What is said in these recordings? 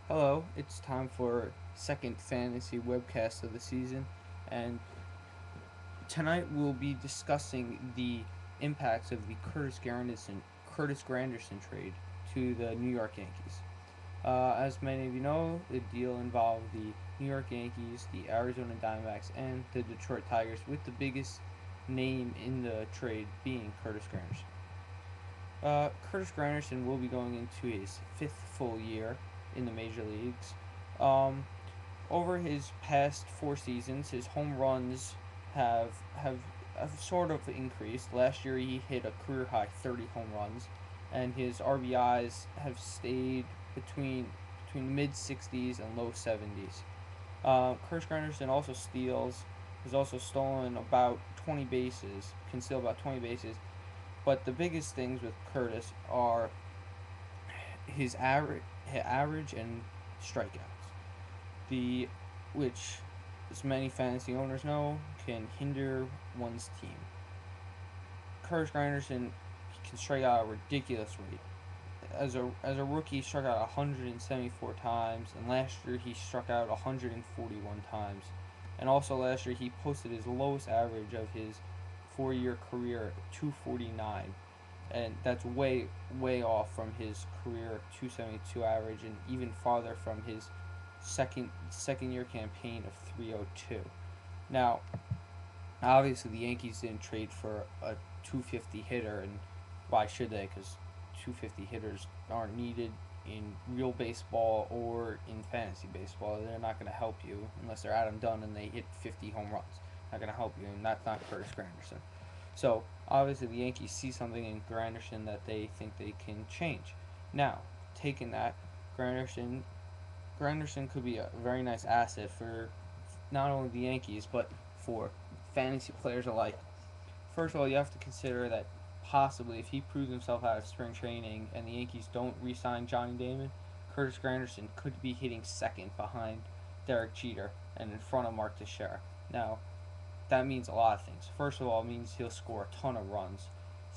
Hello, it's time for second fantasy webcast of the season, and tonight we'll be discussing the impacts of the Curtis Granderson trade to the New York Yankees. As many of you know, the deal involved the New York Yankees, the Arizona Diamondbacks, and the Detroit Tigers, with the biggest name in the trade being Curtis Granderson. Curtis Granderson will be going into his fifth full year in the major leagues. Um, Over his past four seasons, his home runs have have have sort of increased. Last year, he hit a career high 30 home runs, and his RBIs have stayed between the mid 60s and low 70s. Curtis Granderson also steals. Has also stolen about 20 bases, can steal about 20 bases. But the biggest things with Curtis are his average and strikeouts. The which, as many fantasy owners know, can hinder one's team. Curtis Granderson can strike out a ridiculous rate. As a rookie, he struck out 174 times, and last year he struck out 141 times. And also last year he posted his lowest average of his 4-year career, 249, and that's way off from his career 272 average, and even farther from his second year campaign of 302. Now, obviously the Yankees didn't trade for a 250 hitter, and why should they? Because 250 hitters aren't needed in real baseball or in fantasy baseball. They're not going to help you unless they're Adam Dunn and they hit 50 home runs. Not going to help you, and that's not Curtis Granderson. So obviously the Yankees see something in Granderson that they think they can change. Now, taking that, Granderson Granderson could be a very nice asset for not only the Yankees but for fantasy players alike. First of all, you have to consider that possibly if he proves himself out of spring training and the Yankees don't re-sign Johnny Damon, Curtis Granderson could be hitting second behind Derek Jeter and in front of Mark Teixeira. Now, that means a lot of things. First of all, it means he'll score a ton of runs.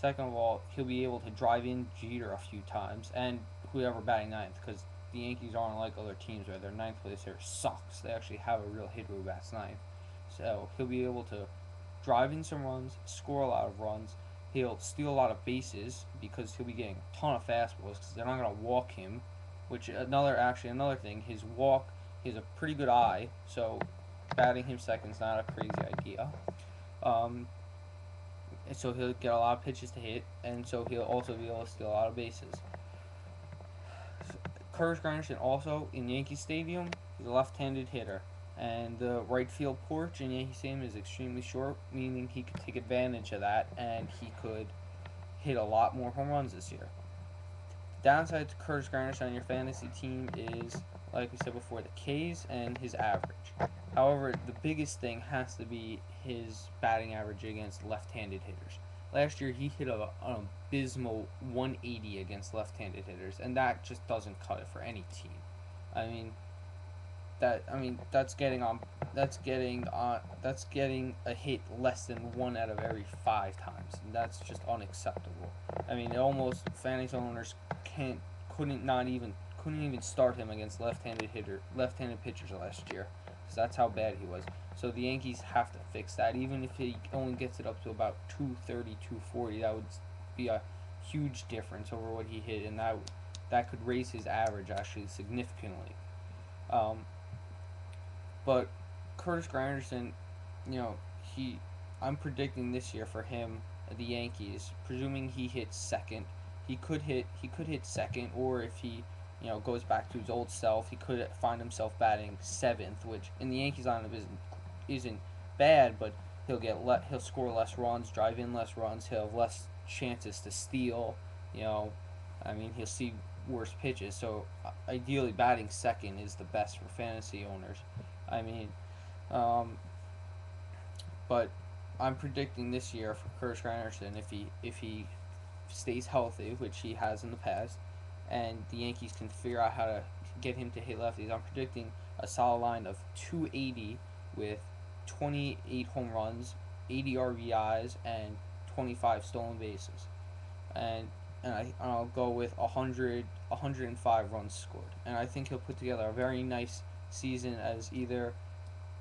Second of all, he'll be able to drive in Jeter a few times and whoever batting ninth, because the Yankees aren't like other teams where their ninth place hitter sucks. They actually have a real hitter who bats ninth. So he'll be able to drive in some runs, score a lot of runs. He'll steal a lot of bases because he'll be getting a ton of fastballs because they're not gonna walk him. Which another thing, his walk, he has a pretty good eye, so batting him second is not a crazy idea. Um, and so he'll get a lot of pitches to hit, and so he'll also be able to steal a lot of bases. Curtis Granderson also in Yankee Stadium, he's a left-handed hitter, and the right field porch in Yankee Stadium is extremely short, meaning he could take advantage of that, and he could hit a lot more home runs this year. The downside to Curtis Granderson on your fantasy team is, like we said before, the K's and his average. However, the biggest thing has to be his batting average against left-handed hitters. Last year, he hit an abysmal 180 against left-handed hitters, and that just doesn't cut it for any team. I mean, that's getting a hit less than one out of every 5 times, and that's just unacceptable. I mean, almost fantasy owners can't couldn't not even couldn't even start him against left-handed pitchers last year, because that's how bad he was. So the Yankees have to fix that. Even if he only gets it up to about 230, 240, that would be a huge difference over what he hit, and that could raise his average actually significantly. Um, but Curtis Granderson, you know, he I'm predicting this year for him, the Yankees, presuming he hits second, he could hit second, or if he goes back to his old self, he could find himself batting seventh, which in the Yankees lineup isn't bad, but he'll score less runs, drive in less runs, he'll have less chances to steal. You know, I mean he'll see worse pitches. So ideally, batting second is the best for fantasy owners. I mean, um, but I'm predicting this year for Curtis Granderson, if he stays healthy, which he has in the past, and the Yankees can figure out how to get him to hit lefties, I'm predicting a solid line of 280 with 28 home runs, 80 RBIs, and 25 stolen bases. And I'll go with 105 runs scored, and I think he'll put together a very nice season as either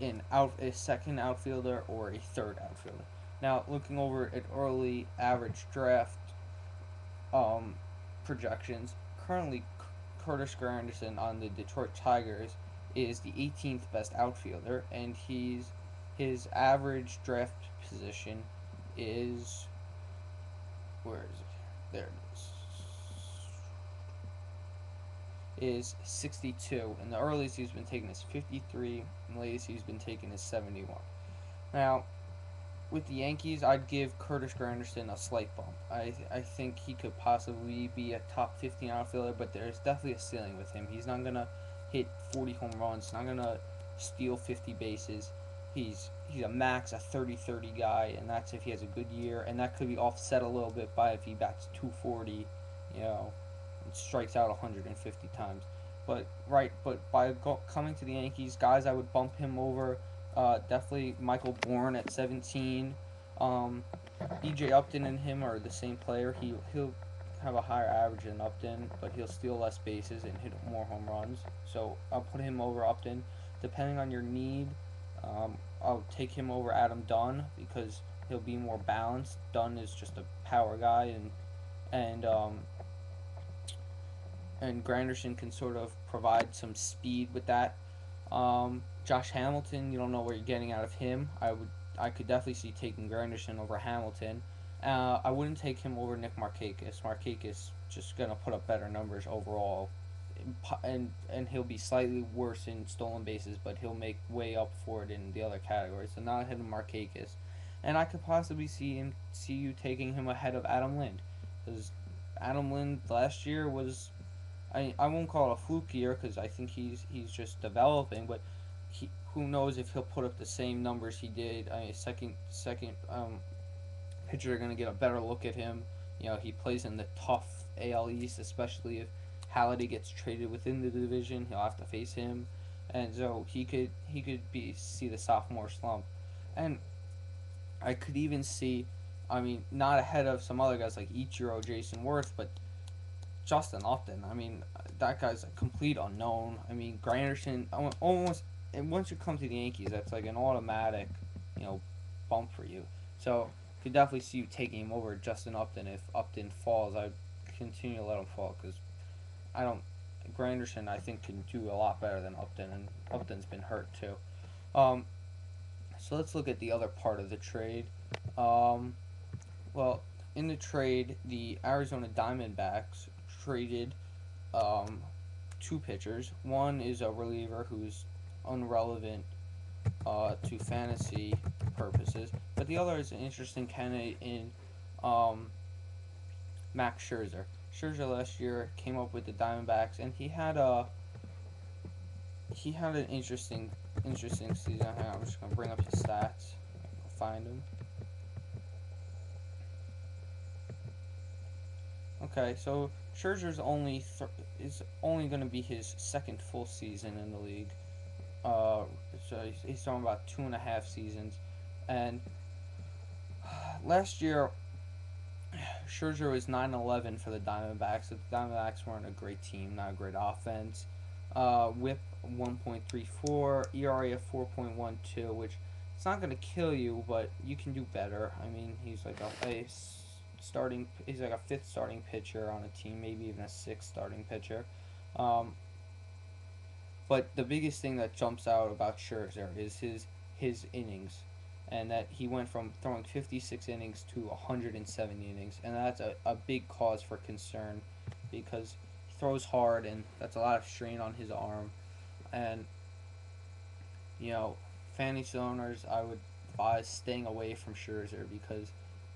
a second outfielder or a third outfielder. Now, looking over at early average draft um, projections, currently Curtis Granderson on the Detroit Tigers is the 18th best outfielder, and his average draft position is, where is it? There it is 62. And the earliest he's been taken is 53, and the latest he's been taken is 71. Now, with the Yankees, I'd give Curtis Granderson a slight bump. I think he could possibly be a top 15 outfielder, but there's definitely a ceiling with him. He's not gonna hit 40 home runs, not gonna steal 50 bases. He's a max a 30-30 guy, and that's if he has a good year, and that could be offset a little bit by if he bats 240, you know, and strikes out 150 times. But by coming to the Yankees, guys, I would bump him over. Definitely Michael Bourne at 17. BJ Upton and him are the same player. He'll have a higher average than Upton, but he'll steal less bases and hit more home runs. So I'll put him over Upton. Depending on your need, I'll take him over Adam Dunn because he'll be more balanced. Dunn is just a power guy, and um, and Granderson can sort of provide some speed with that. Josh Hamilton, you don't know what you're getting out of him. I could definitely see taking Granderson over Hamilton. I wouldn't take him over Nick Markakis. Markakis just gonna put up better numbers overall, and he'll be slightly worse in stolen bases, but he'll make way up for it in the other categories. So not ahead of Markakis, and I could possibly see you taking him ahead of Adam Lind, because Adam Lind last year was, I won't call it a fluke year because I think he's just developing, but who knows if he'll put up the same numbers he did. I mean, second pitcher are gonna get a better look at him. You know, he plays in the tough AL East, especially if Halliday gets traded within the division. He'll have to face him, and so he could see the sophomore slump, and I could even see, I mean, not ahead of some other guys like Ichiro, Jason Worth, but Justin Upton. I mean, that guy's a complete unknown. I mean, Granderson almost. And once you come to the Yankees, that's like an automatic, you know, bump for you. So, could definitely see you taking him over Justin Upton. If Upton falls, I'd continue to let him fall because I don't. Granderson, I think, can do a lot better than Upton, and Upton's been hurt too. Um, so let's look at the other part of the trade. Um, well, in the trade, the Arizona Diamondbacks traded um, two pitchers. One is a reliever who's unrelevant to fantasy purposes, but the other is an interesting candidate in um, Max Scherzer. Scherzer last year came up with the Diamondbacks, and he had an interesting season. Hang on, I'm just gonna bring up his stats. I'll find him. Okay, so Scherzer's is only going to be his second full season in the league. Uh, so he's talking about 2.5 seasons, and last year Scherzer was 9-11 for the Diamondbacks. The Diamondbacks weren't a great team, not a great offense. WHIP 1.34, ERA of 4.12, which it's not going to kill you, but you can do better. I mean, he's like he's like a fifth starting pitcher on a team, maybe even a sixth starting pitcher. Um, but the biggest thing that jumps out about Scherzer is his innings, and that he went from throwing 56 innings to 170 innings, and that's a big cause for concern because he throws hard, and that's a lot of strain on his arm. And you know, fantasy owners, I would advise staying away from Scherzer because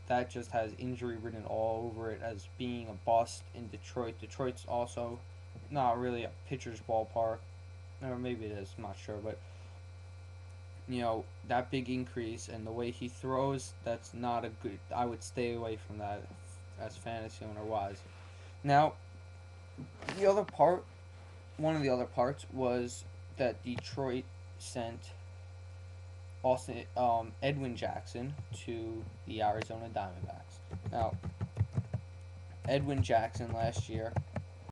that just has injury written all over it as being a bust in Detroit. Detroit's also not really a pitcher's ballpark, or maybe it is, I'm not sure, but you know, that big increase and the way he throws, that's not a good. I would stay away from that as fantasy owner wise. Now, the other part, one of the other parts was that Detroit sent Austin Edwin Jackson to the Arizona Diamondbacks. Now, Edwin Jackson last year.